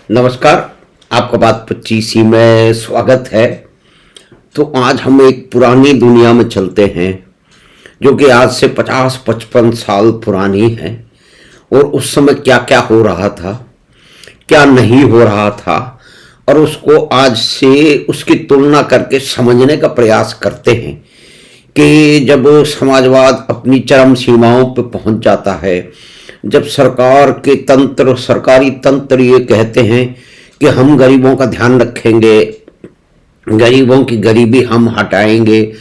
नमस्कार। आपका बात 25 में स्वागत है। तो आज हम एक पुरानी दुनिया में चलते हैं जो कि आज से 50-55 साल पुरानी है। और उस समय क्या क्या हो रहा था, क्या नहीं हो रहा था, और उसको आज से उसकी तुलना करके समझने का प्रयास करते हैं कि जब समाजवाद अपनी चरम सीमाओं पर पहुंच जाता है, जब सरकारी तंत्र ये कहते हैं कि हम गरीबों का ध्यान रखेंगे, गरीबों की गरीबी हम हटाएंगे,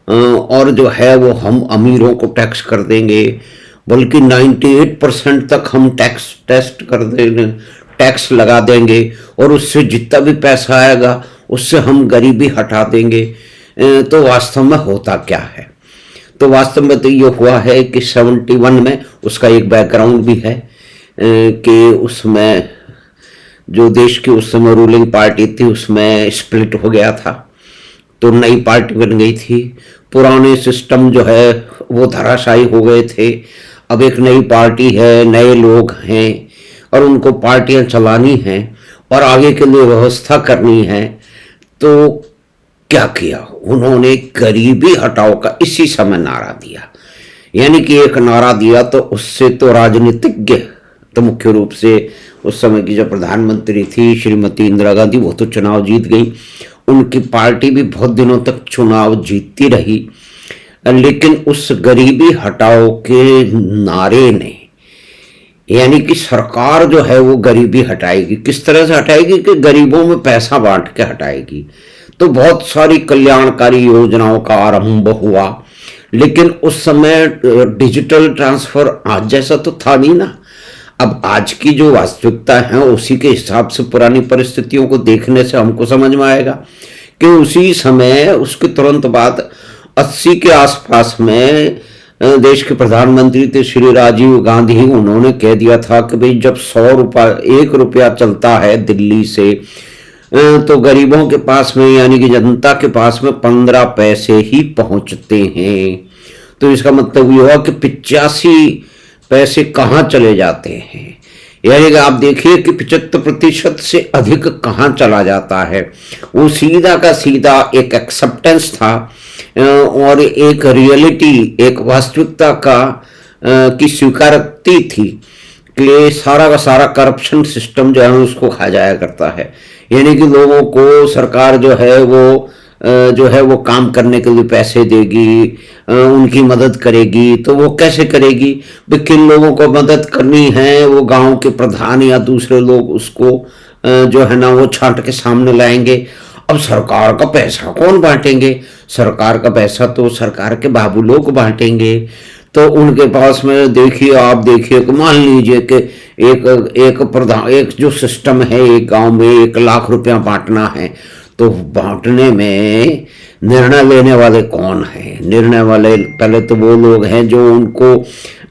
और जो है वो हम अमीरों को टैक्स कर देंगे, बल्कि 98% तक हम टैक्स लगा देंगे, और उससे जितना भी पैसा आएगा उससे हम गरीबी हटा देंगे। तो वास्तव में होता क्या है? तो वास्तव में तो ये हुआ है कि 71 में उसका एक बैकग्राउंड भी है कि उसमें जो देश की उस समय रूलिंग पार्टी थी उसमें स्प्लिट हो गया था, तो नई पार्टी बन गई थी। पुराने सिस्टम जो है वो धराशायी हो गए थे। अब एक नई पार्टी है, नए लोग हैं, और उनको पार्टियां चलानी हैं और आगे के लिए व्यवस्था करनी है। तो क्या किया उन्होंने? गरीबी हटाओ का इसी समय नारा दिया। यानी कि एक नारा दिया तो उससे तो राजनीतिज्ञ, तो मुख्य रूप से उस समय की जो प्रधानमंत्री थी श्रीमती इंदिरा गांधी, वो तो चुनाव जीत गई। उनकी पार्टी भी बहुत दिनों तक चुनाव जीतती रही, लेकिन उस गरीबी हटाओ के नारे ने, यानी कि सरकार जो है वो गरीबी हटाएगी। किस तरह से हटाएगी? कि गरीबों में पैसा बांट के हटाएगी। तो बहुत सारी कल्याणकारी योजनाओं का आरंभ हुआ, लेकिन उस समय डिजिटल ट्रांसफर आज जैसा तो था नहीं ना। अब आज की जो वास्तविकता है उसी के हिसाब से पुरानी परिस्थितियों को देखने से हमको समझ में आएगा कि उसी समय उसके तुरंत बाद 80 के आसपास में देश के प्रधानमंत्री थे श्री राजीव गांधी। उन्होंने कह दिया था कि भाई जब 1 रुपया चलता है दिल्ली से, तो गरीबों के पास में यानी कि जनता के पास में 15 पैसे ही पहुंचते हैं। तो इसका मतलब ये हुआ कि 85 पैसे कहाँ चले जाते हैं। यानी कि आप देखिए कि 75% से अधिक कहाँ चला जाता है। वो सीधा का सीधा एक एक्सेप्टेंस था और एक रियलिटी, एक वास्तविकता की स्वीकृति थी कि सारा का सारा करप्शन सिस्टम जो है उसको खा जाया करता है। यानी कि लोगों को सरकार जो है वो काम करने के लिए पैसे देगी, उनकी मदद करेगी। तो वो कैसे करेगी? किन लोगों को मदद करनी है, वो गांव के प्रधान या दूसरे लोग उसको जो है ना वो छांट के सामने लाएंगे। अब सरकार का पैसा कौन बांटेंगे? सरकार का पैसा तो सरकार के बाबू लोग बांटेंगे। तो उनके पास में आप देखिए कि मान लीजिए कि एक जो सिस्टम है, एक गांव में 1 लाख रुपया बांटना है, तो बांटने में निर्णय लेने वाले कौन हैं? निर्णय वाले पहले तो वो लोग हैं जो उनको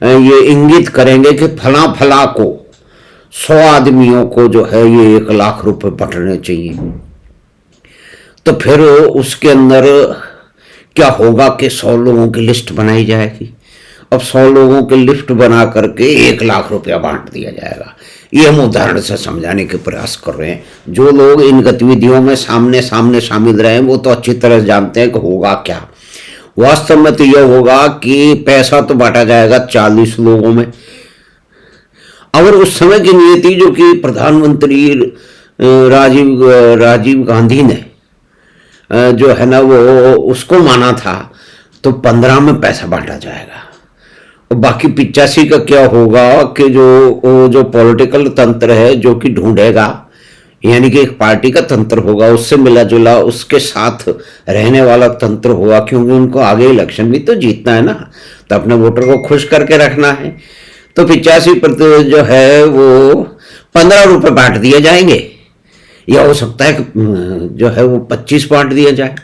ये इंगित करेंगे कि फला फला को 100 आदमियों को जो है ये 1 लाख रुपए बंटने चाहिए। तो फिर उसके अंदर क्या होगा कि 100 लोगों की लिस्ट बनाई जाएगी। अब 100 लोगों की लिस्ट बना करके 1 लाख रुपया बांट दिया जाएगा। ये हम उदाहरण से समझाने के प्रयास कर रहे हैं। जो लोग इन गतिविधियों में सामने शामिल रहे हैं वो तो अच्छी तरह जानते हैं कि होगा क्या। वास्तव में तो यह होगा कि पैसा तो बांटा जाएगा 40 लोगों में। और उस समय की नीति जो कि प्रधानमंत्री राजीव गांधी ने जो है ना वो उसको माना था, तो 15 में पैसा बांटा जाएगा। बाकी 85 का क्या होगा कि जो पॉलिटिकल तंत्र है जो कि ढूंढेगा, यानी कि एक पार्टी का तंत्र होगा, उससे मिला जुला उसके साथ रहने वाला तंत्र होगा, क्योंकि उनको आगे इलेक्शन भी तो जीतना है ना, तो अपने वोटर को खुश करके रखना है। तो 85% जो है वो 15 रुपये बांट दिए जाएंगे, या हो सकता है कि जो है वो 25 बांट दिया जाए।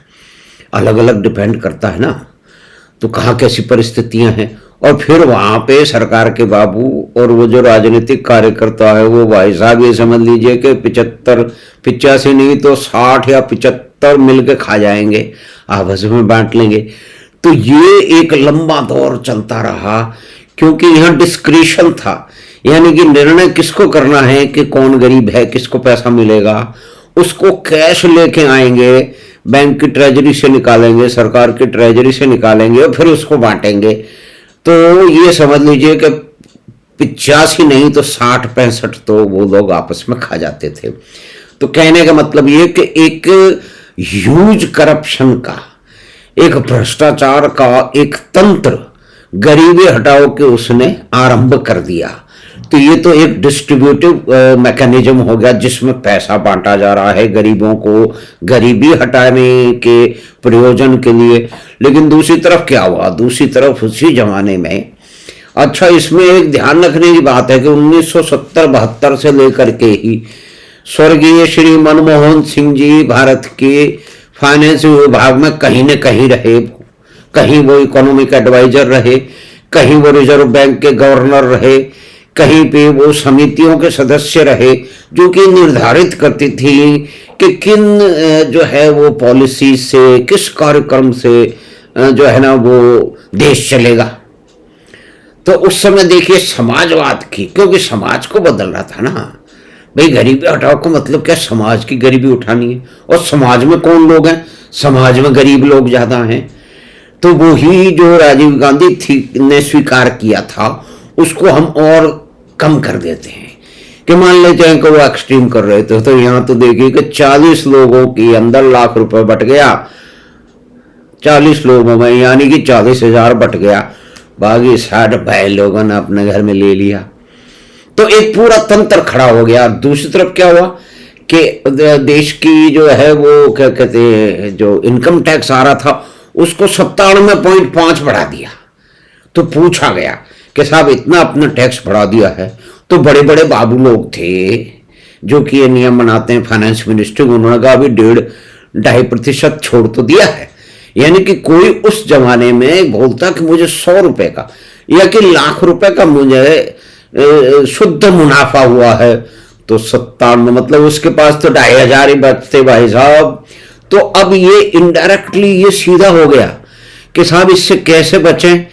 अलग अलग डिपेंड करता है ना, तो कहाँ कैसी परिस्थितियां हैं। और फिर वहां पे सरकार के बाबू और वो जो राजनीतिक कार्यकर्ता है वो भाई साहब ये समझ लीजिए कि 85 नहीं तो 60 या 75 मिलके खा जाएंगे, आपस में बांट लेंगे। तो ये एक लंबा दौर चलता रहा, क्योंकि यहाँ डिस्क्रिशन था। यानी कि निर्णय किसको करना है कि कौन गरीब है, किसको पैसा मिलेगा, उसको कैश लेके आएंगे, बैंक की ट्रेजरी से निकालेंगे, सरकार की ट्रेजरी से निकालेंगे और फिर उसको बांटेंगे। तो ये समझ लीजिए कि 85 नहीं तो 60-65 तो वो लोग आपस में खा जाते थे। तो कहने का मतलब ये कि एक ह्यूज करप्शन का, एक भ्रष्टाचार का एक तंत्र गरीबी हटाओ के उसने आरंभ कर दिया। तो ये तो एक डिस्ट्रीब्यूटिव मैकेनिज्म हो गया जिसमें पैसा बांटा जा रहा है गरीबों को गरीबी हटाने के प्रयोजन के लिए। लेकिन दूसरी तरफ क्या हुआ, दूसरी तरफ उसी जमाने में, अच्छा इसमें एक ध्यान रखने की बात है कि 1970-72 से लेकर के ही स्वर्गीय श्री मनमोहन सिंह जी भारत के फाइनेंस विभाग में कहीं न कहीं रहे, कहीं वो इकोनॉमिक एडवाइजर रहे, कहीं वो रिजर्व बैंक के गवर्नर रहे, कहीं पे वो समितियों के सदस्य रहे जो कि निर्धारित करती थी कि किन जो है वो पॉलिसी से, किस कार्यक्रम से जो है ना वो देश चलेगा। तो उस समय देखिए समाजवाद की, क्योंकि समाज को बदलना था ना भाई, गरीबी हटाओ का मतलब क्या, समाज की गरीबी उठानी है। और समाज में कौन लोग हैं, समाज में गरीब लोग ज्यादा हैं। तो वो ही जो राजीव गांधी थी ने स्वीकार किया था उसको हम और कम कर देते हैं कि मान लेते हैं कि वो एक्सट्रीम कर रहे थे। तो यहां तो देखिए कि 40 लोगों के अंदर लाख रुपए बट गया, 40 लोगों में यानी कि 40,000 बट गया, बाकी 60 भाई लोगों ने अपने घर में ले लिया। तो एक पूरा तंत्र खड़ा हो गया। दूसरी तरफ क्या हुआ कि देश की जो है वो क्या कहते हैं, जो इनकम टैक्स आ रहा था उसको 97.5 बढ़ा दिया। तो पूछा गया कि साहब इतना अपना टैक्स बढ़ा दिया है। तो बड़े बड़े बाबू लोग थे जो कि ये नियम बनाते हैं, फाइनेंस मिनिस्टर, उन्होंने कहा अभी 1.5-2.5% छोड़ तो दिया है। यानी कि कोई उस जमाने में बोलता कि मुझे 100 रुपए का या कि लाख रुपए का मुझे शुद्ध मुनाफा हुआ है, तो 97 मतलब उसके पास तो 2,500 ही बचते भाई साहब। तो अब ये इनडायरेक्टली ये सीधा हो गया कि साहब इससे कैसे बचें।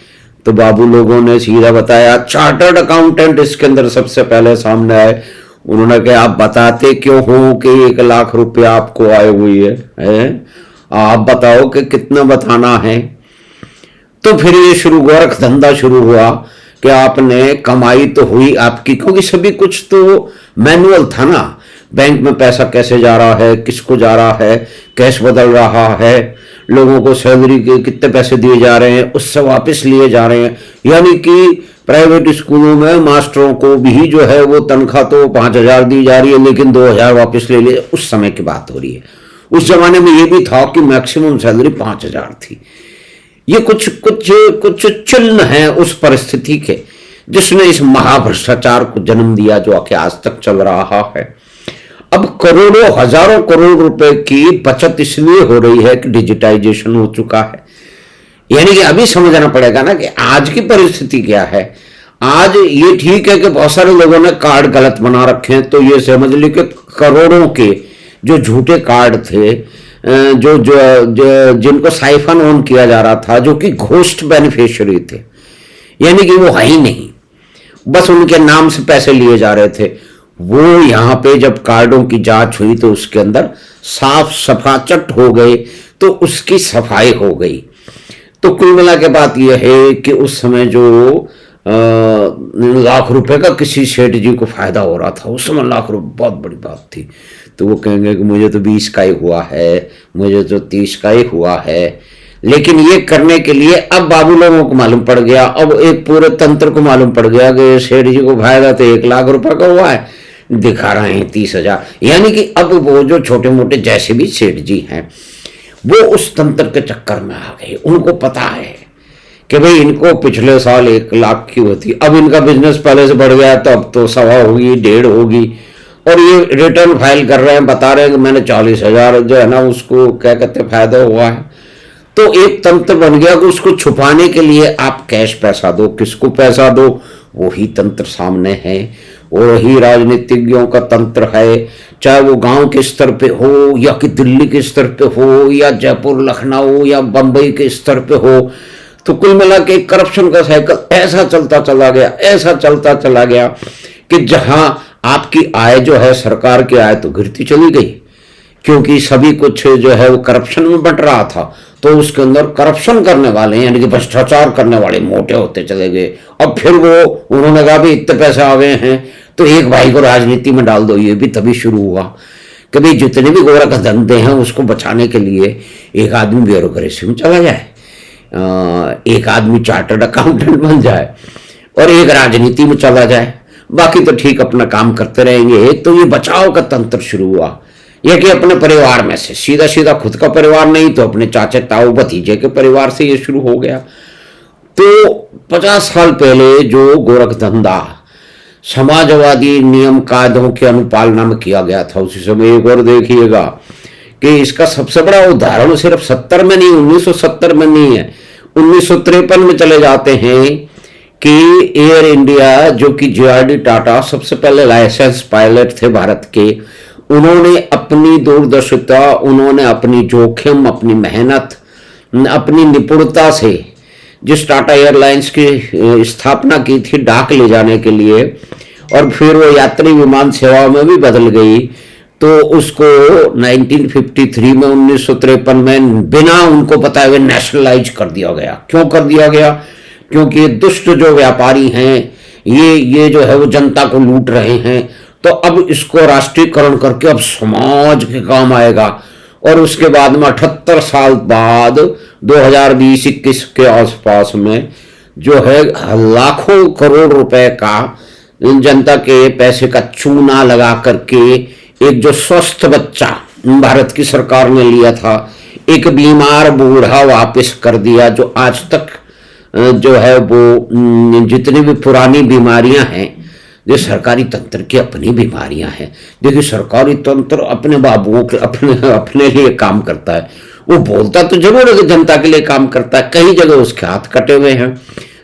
तो बाबू लोगों ने सीधा बताया, चार्टर्ड अकाउंटेंट इसके अंदर सबसे पहले सामने आए। उन्होंने कहा आप बताते क्यों हो कि 1 लाख रुपया आपको आए हुई है? आप बताओ कि कितना बताना है। तो फिर ये शुरू गोरख धंधा शुरू हुआ कि आपने कमाई तो हुई आपकी, क्योंकि सभी कुछ तो मैनुअल था ना, बैंक में पैसा कैसे जा रहा है, किसको जा रहा है, कैश बदल रहा है, लोगों को सैलरी के कितने पैसे दिए जा रहे हैं उससे वापस लिए जा रहे हैं। यानी कि प्राइवेट स्कूलों में मास्टरों को भी जो है वो तनख्वाह तो 5,000 दी जा रही है लेकिन 2,000 वापस ले लिए। उस समय की बात हो रही है। उस जमाने में ये भी था कि मैक्सिमम सैलरी 5,000 थी। ये कुछ कुछ कुछ चिन्ह है उस परिस्थिति के जिसने इस महाभ्रष्टाचार को जन्म दिया जो कि आज तक चल रहा है। अब करोड़ों हजारों करोड़ रुपए की बचत इसलिए हो रही है कि डिजिटाइजेशन हो चुका है। यानी कि अभी समझना पड़ेगा ना कि आज की परिस्थिति क्या है। आज ये ठीक है कि बहुत सारे लोगों ने कार्ड गलत बना रखे हैं, तो ये समझ ली कि करोड़ों के जो झूठे कार्ड थे, जो जो, जो जिनको साइफन ऑन किया जा रहा था, जो कि घोस्ट बेनिफिशियरी थे, यानी कि वो है ही नहीं, बस उनके नाम से पैसे लिए जा रहे थे, वो यहाँ पे जब कार्डों की जांच हुई तो उसके अंदर साफ सफाचट हो गए, तो उसकी सफाई हो गई। तो कुल मिला के बात यह है कि उस समय जो लाख रुपए का किसी सेठ जी को फायदा हो रहा था, उस समय लाख रुपए बहुत बड़ी बात थी। तो वो कहेंगे कि मुझे तो 20 का ही हुआ है, मुझे तो 30 का ही हुआ है। लेकिन ये करने के लिए अब बाबू लोगों को मालूम पड़ गया, अब एक पूरे तंत्र को मालूम पड़ गया कि सेठ जी को फायदा तो 1 लाख रुपए का हुआ है, दिखा रहे हैं 30,000। यानी कि अब वो जो छोटे मोटे जैसे भी सेठ जी हैं वो उस तंत्र के चक्कर में आ गए। उनको पता है कि भाई इनको पिछले साल 1 लाख की होती, अब इनका बिजनेस पहले से बढ़ गया तो अब तो 1.25 होगी, 1.5 होगी, और ये रिटर्न फाइल कर रहे हैं, बता रहे हैं कि मैंने 40,000 जो है ना उसको क्या कहते फायदा हुआ है। तो एक तंत्र बन गया कि उसको छुपाने के लिए आप कैश पैसा दो, किसको पैसा दो, वही तंत्र सामने है, वही राजनीतिज्ञों का तंत्र है, चाहे वो गांव के स्तर पे हो या कि दिल्ली के स्तर पे हो या जयपुर लखनऊ या बंबई के स्तर पे हो। तो कुल मिला के करप्शन का साइकिल ऐसा चलता चला गया, ऐसा चलता चला गया कि जहां आपकी आय जो है, सरकार की आय तो गिरती चली गई, क्योंकि सभी कुछ जो है वो करप्शन में बंट रहा था। तो उसके अंदर करप्शन करने वाले यानी कि भ्रष्टाचार करने वाले मोटे होते चले गए। अब फिर वो उन्होंने कहा भी इतने पैसे आ गए हैं तो एक भाई को राजनीति में डाल दो। ये भी तभी शुरू हुआ कभी जितने भी गोरख धंधे हैं उसको बचाने के लिए एक आदमी ब्यूरोक्रेसी में चला जाए, एक आदमी चार्टर्ड अकाउंटेंट बन जाए और एक राजनीति में चला जाए, बाकी तो ठीक अपना काम करते रहेंगे। तो ये बचाव का तंत्र शुरू हुआ, यह कि अपने परिवार में से, सीधा सीधा खुद का परिवार नहीं तो अपने चाचे ताऊ भतीजे के परिवार से ये शुरू हो गया। तो 50 साल पहले जो गोरख धंधा समाजवादी नियम कायदों की अनुपालना में किया गया था, उसी समय एक और देखिएगा कि इसका सबसे बड़ा उदाहरण सिर्फ 70 में नहीं, 1970 में नहीं है, 1953 में चले जाते हैं कि एयर इंडिया जो कि JRD टाटा सबसे पहले लाइसेंस पायलट थे भारत के, उन्होंने अपनी दूरदर्शिता, उन्होंने अपनी जोखिम, अपनी मेहनत, अपनी निपुणता से जिस टाटा एयरलाइंस की स्थापना की थी डाक ले जाने के लिए, और फिर वो यात्री विमान सेवा में भी बदल गई, तो उसको 1953 में 1953 में बिना उनको बताए हुए नेशनलाइज कर दिया गया। क्यों कर दिया गया? क्योंकि दुष्ट जो व्यापारी हैं ये जो है वो जनता को लूट रहे हैं, तो अब इसको राष्ट्रीयकरण करके अब समाज के काम आएगा। और उसके बाद में 78 साल बाद 2020-21 के आसपास में जो है लाखों करोड़ रुपए का जनता के पैसे का चूना लगा करके एक जो स्वस्थ बच्चा भारत की सरकार ने लिया था, एक बीमार बूढ़ा वापस कर दिया, जो आज तक जो है वो जितनी भी पुरानी बीमारियां हैं, जो सरकारी तंत्र की अपनी बीमारियां हैं। देखिए सरकारी तंत्र अपने बाबुओं के अपने लिए काम करता है, वो बोलता तो जरूर है कि जनता के लिए काम करता है, कई जगह उसके हाथ कटे हुए हैं।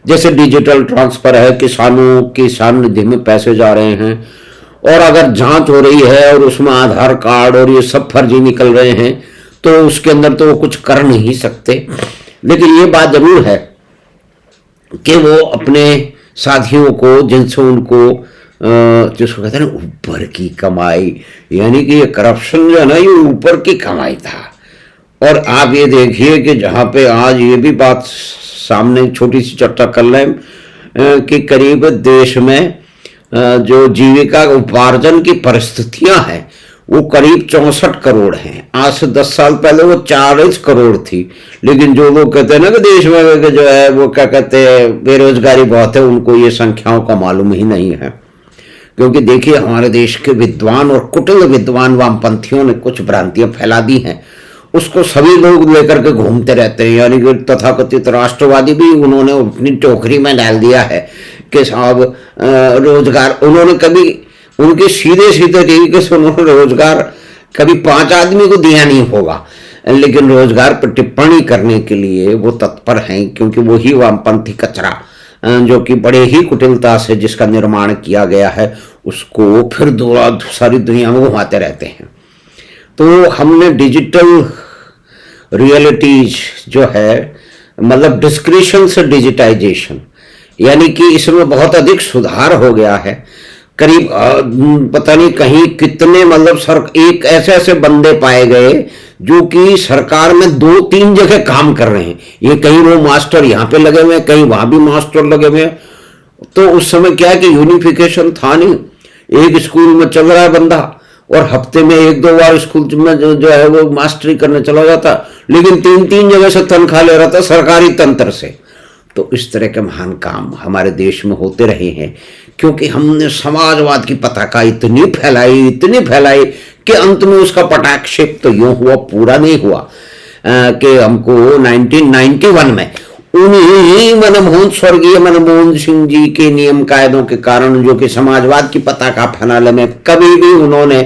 जैसे डिजिटल ट्रांसफर है, किसानों की किसान निधि में पैसे जा रहे हैं, और अगर जांच हो रही है और उसमें आधार कार्ड और ये सब फर्जी निकल रहे हैं तो उसके अंदर तो वो कुछ कर नहीं सकते। लेकिन ये बात जरूर है कि वो अपने साथियों को, जिनसे उनको जिसको कहते हैं ना ऊपर की कमाई, यानी कि ये करप्शन जो है ना ये ऊपर की कमाई था। और आप ये देखिए कि जहाँ पे आज ये भी बात सामने छोटी सी चर्चा कर लें कि करीब देश में जो जीविका उपार्जन की परिस्थितियां हैं वो करीब 64 करोड़ हैं। आज से 10 साल पहले वो 40 करोड़ थी। लेकिन जो लोग कहते हैं ना कि देश में जो है वो क्या कहते हैं बेरोजगारी बहुत है, उनको ये संख्याओं का मालूम ही नहीं है। क्योंकि देखिए हमारे देश के विद्वान और कुटिल विद्वान वामपंथियों ने कुछ भ्रांतियां फैला दी हैं, उसको सभी लोग लेकर के घूमते रहते हैं। यानी कि तथाकथित राष्ट्रवादी भी उन्होंने अपनी टोकरी में डाल दिया है कि साहब रोजगार, उन्होंने कभी उनके सीधे सीधे तरीके से उन्होंने रोजगार कभी 5 आदमी को दिया नहीं होगा, लेकिन रोजगार पर टिप्पणी करने के लिए वो तत्पर हैं, क्योंकि वही वामपंथी कचरा जो कि बड़े ही कुटिलता से जिसका निर्माण किया गया है उसको फिर सारी दुनिया में घुमाते रहते हैं। तो हमने डिजिटल रियलिटीज जो है, मतलब डिस्क्रिप्शन से डिजिटाइजेशन, यानी कि इसमें बहुत अधिक सुधार हो गया है। करीब पता नहीं कहीं कितने मतलब एक ऐसे ऐसे बंदे पाए गए जो कि सरकार में 2-3 जगह काम कर रहे हैं। ये कहीं वो मास्टर यहाँ पे लगे हुए हैं, कहीं वहां भी मास्टर लगे हुए हैं। तो उस समय क्या है कि यूनिफिकेशन था नहीं, एक स्कूल में चल रहा है बंदा और हफ्ते में 1-2 बार स्कूल में जो है वो मास्टरी करने चला जाता, लेकिन 3-3 जगह से तनख्वाह ले रहा था सरकारी तंत्र से। तो इस तरह के महान काम हमारे देश में होते रहे हैं, क्योंकि हमने समाजवाद की पताका इतनी फैलाई कि अंत में उसका पटाक्षेप तो यूं हुआ, पूरा नहीं हुआ कि हमको 1991 में उन्हीं स्वर्गीय मनमोहन सिंह जी के नियम कायदों के कारण, जो कि समाजवाद की पताका फहराने में कभी भी उन्होंने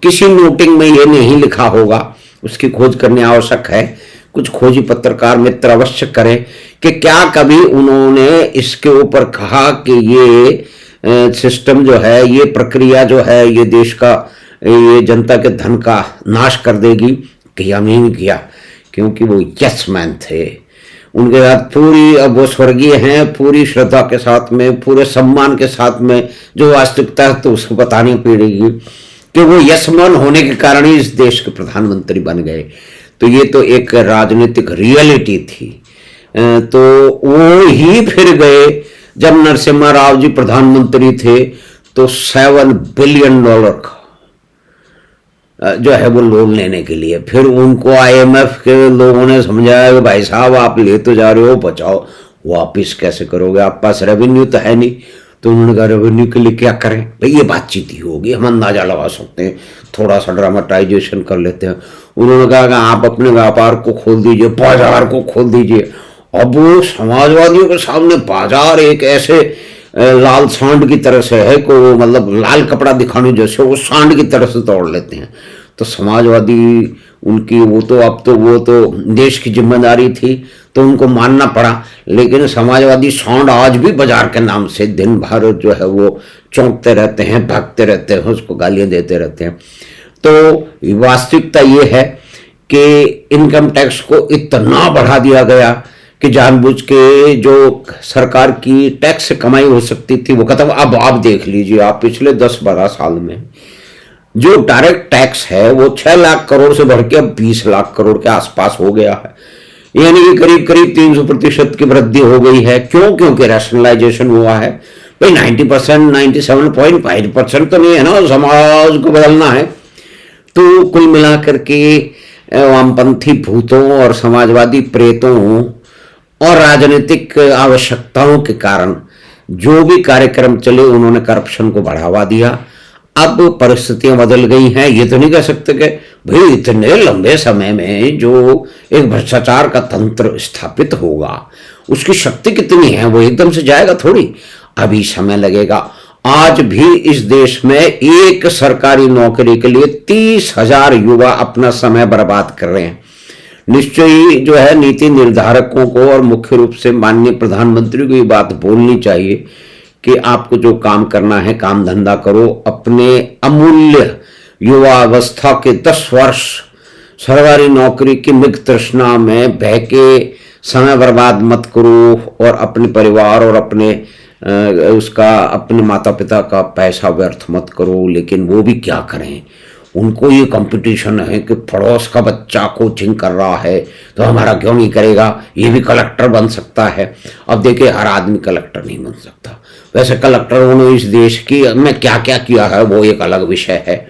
किसी नोटिंग में ये नहीं लिखा होगा, उसकी खोज करनी आवश्यक है। कुछ खोजी पत्रकार मित्र अवश्य करें कि क्या कभी उन्होंने इसके ऊपर कहा कि ये सिस्टम जो है, ये प्रक्रिया जो है, ये देश का, ये जनता के धन का नाश कर देगी। किया नहीं किया, क्योंकि वो यस मैन थे। उनके साथ पूरी, अब वो स्वर्गीय हैं, पूरी श्रद्धा के साथ में, पूरे सम्मान के साथ में जो वास्तविकता है तो उसको बतानी पड़ेगी कि वो यशमान होने के कारण ही इस देश के प्रधानमंत्री बन गए। तो ये तो एक राजनीतिक रियलिटी थी। तो वो ही फिर गए जब नरसिम्हा राव जी प्रधानमंत्री थे तो $7 बिलियन का जो है वो लोन लेने के लिए। फिर उनको IMF के लोगों ने समझाया कि भाई साहब आप ले तो जा रहे हो, बचाओ, वापिस कैसे करोगे, आप पास रेवेन्यू तो है नहीं। तो उन्होंने कहा रेवेन्यू के लिए क्या करें भाई, ये बातचीत ही होगी, हम अंदाजा लगा सकते हैं, थोड़ा सा ड्रामेटाइजेशन कर लेते हैं। उन्होंने कहा कि आप अपने व्यापार को खोल दीजिए, बाजार को खोल दीजिए। अब वो समाजवादियों के सामने बाजार एक ऐसे लाल सांड की तरह से है कि वो मतलब लाल कपड़ा दिखाने जैसे वो सांड की तरह से तोड़ लेते हैं। तो समाजवादी उनकी वो तो अब तो वो तो देश की जिम्मेदारी थी तो उनको मानना पड़ा। लेकिन समाजवादी सांड आज भी बाजार के नाम से दिन भर जो है वो चौंकते रहते हैं, भागते रहते हैं, उसको गालियां देते रहते हैं। तो वास्तविकता ये है कि इनकम टैक्स को इतना बढ़ा दिया गया कि जानबूझ के जो सरकार की टैक्स से कमाई हो सकती थी वो खत्म। अब आप देख लीजिए, आप पिछले 10-12 साल में जो डायरेक्ट टैक्स है वो 6 लाख करोड़ से बढ़ के अब 20 लाख करोड़ के आसपास हो गया है। यानी कि करीब करीब 300% की वृद्धि हो गई है। क्यों? क्योंकि रैशनलाइजेशन हुआ है। भाई 90%, 97.5% तो नहीं है ना, समाज को बदलना है। तो कुल मिलाकर के वामपंथी भूतों और समाजवादी प्रेतों और राजनीतिक आवश्यकताओं के कारण जो भी कार्यक्रम चले उन्होंने करप्शन को बढ़ावा दिया। अब परिस्थितियां बदल गई हैं। ये तो नहीं कह सकते कि भाई इतने लंबे समय में जो एक भ्रष्टाचार का तंत्र स्थापित होगा उसकी शक्ति कितनी है, वो एकदम से जाएगा थोड़ी, अभी समय लगेगा। आज भी इस देश में एक सरकारी नौकरी के लिए 30,000 युवा अपना समय बर्बाद कर रहे हैं। निश्चय ही जो है नीति निर्धारकों को और मुख्य रूप से माननीय प्रधानमंत्री को ये बात बोलनी चाहिए कि आपको जो काम करना है काम धंधा करो, अपने अमूल्य युवा अवस्था के 10 वर्ष सरकारी नौकरी की मृग तृष्णा में बह के समय बर्बाद मत करो और अपने परिवार और अपने माता पिता का पैसा व्यर्थ मत करो। लेकिन वो भी क्या करें, उनको ये कंपटीशन है कि पड़ोस का बच्चा कोचिंग कर रहा है तो हमारा क्यों नहीं करेगा, ये भी कलेक्टर बन सकता है। अब देखिए हर आदमी कलेक्टर नहीं बन सकता। वैसे कलेक्टरों ने इस देश की में क्या क्या किया है वो एक अलग विषय है,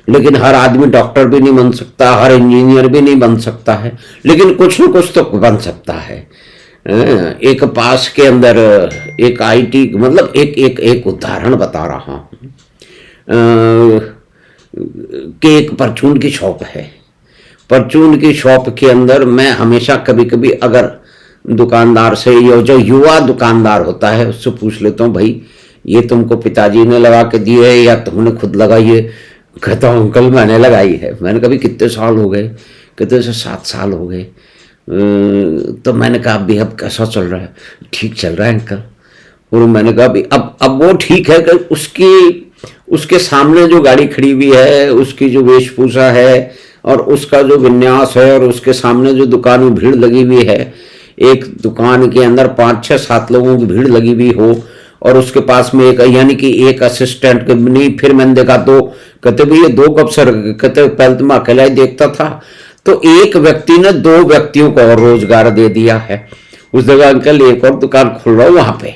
लेकिन हर आदमी डॉक्टर भी नहीं बन सकता, हर इंजीनियर भी नहीं बन सकता है, लेकिन कुछ न कुछ तो बन सकता है। एक पास के अंदर एक IT मतलब एक उदाहरण बता रहा हूँ कि एक परचून की शॉप है। परचून की शॉप के अंदर मैं हमेशा कभी कभी अगर दुकानदार से या जो युवा दुकानदार होता है उससे पूछ लेता हूँ, भाई ये तुमको पिताजी ने लगा के दी है या तुमने खुद लगाई है? कहता हूँ अंकल मैंने लगाई है। मैंने कभी कितने साल हो गए? कहते से 7 साल हो गए। तो मैंने कहा अभी अब कैसा चल रहा है? ठीक चल रहा है अंकल। और मैंने कहा अभी अब वो ठीक है कि उसके सामने जो गाड़ी खड़ी हुई है, उसकी जो वेशभूषा है और उसका जो विन्यास है और उसके सामने जो दुकान में भीड़ लगी हुई है, एक दुकान के अंदर 5-6-7 लोगों की भीड़ लगी हुई हो और उसके पास में एक यानी कि एक असिस्टेंट नहीं। फिर मैंने देखा तो कहते भाई ये 2 कब सर, कहते पहले तो मैं अकेला ही देखता था। तो एक व्यक्ति ने 2 व्यक्तियों को और रोजगार दे दिया है। उस जगह अंकल एक और दुकान खोल रहा हूं वहां पे।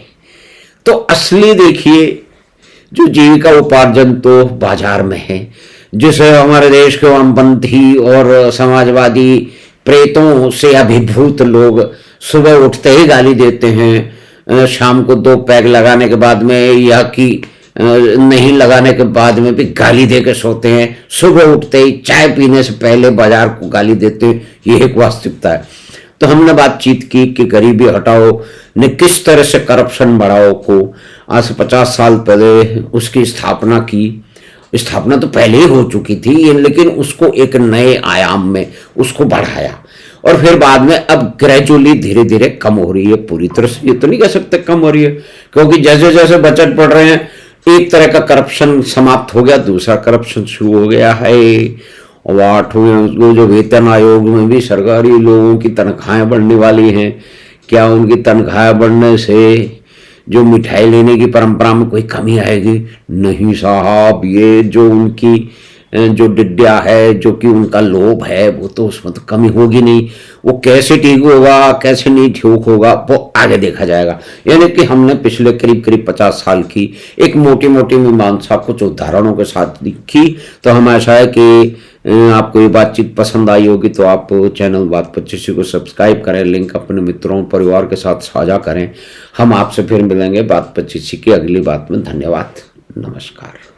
तो असली देखिए जो जीविका उपार्जन तो बाजार में है, जिसे हमारे देश के वामपंथी और समाजवादी प्रेतों से अभिभूत लोग सुबह उठते ही गाली देते हैं, शाम को 2 पैग लगाने के बाद में या कि नहीं लगाने के बाद में भी गाली दे के सोते हैं, सुबह उठते ही चाय पीने से पहले बाजार को गाली देते हैं। ये एक वास्तविकता है। तो हमने बातचीत की कि गरीबी हटाओ ने किस तरह से करप्शन बढ़ाओ को आज से 50 साल पहले उसकी स्थापना की। स्थापना तो पहले ही हो चुकी थी लेकिन उसको एक नए आयाम में उसको बढ़ाया और फिर बाद में अब ग्रेजुअली धीरे धीरे कम हो रही है। पूरी तरह से ये तो नहीं कह सकते कम हो रही है, क्योंकि जैसे जैसे बजट पढ़ रहे हैं एक तरह का करप्शन समाप्त हो गया, दूसरा करप्शन शुरू हो गया है। और 8वें जो वेतन आयोग में भी सरकारी लोगों की तनख्वाहें बढ़ने वाली हैं। क्या उनकी तनख्वाह बढ़ने से जो मिठाई लेने की परंपरा में कोई कमी आएगी? नहीं साहब, ये जो उनकी जो डिड्या है, जो कि उनका लोभ है, वो तो उसमें तो कमी होगी नहीं। वो कैसे ठीक होगा, कैसे नहीं ठीक होगा, वो आगे देखा जाएगा। यानी कि हमने पिछले करीब करीब 50 साल की एक मोटी मोटी मीमांसा कुछ उदाहरणों के साथ लिखी। तो हम आशा है कि आपको ये बातचीत पसंद आई होगी। तो आप चैनल बात 25 को सब्सक्राइब करें, लिंक अपने मित्रों परिवार के साथ साझा करें। हम आपसे फिर मिलेंगे बात 25 की अगली बात में। धन्यवाद, नमस्कार।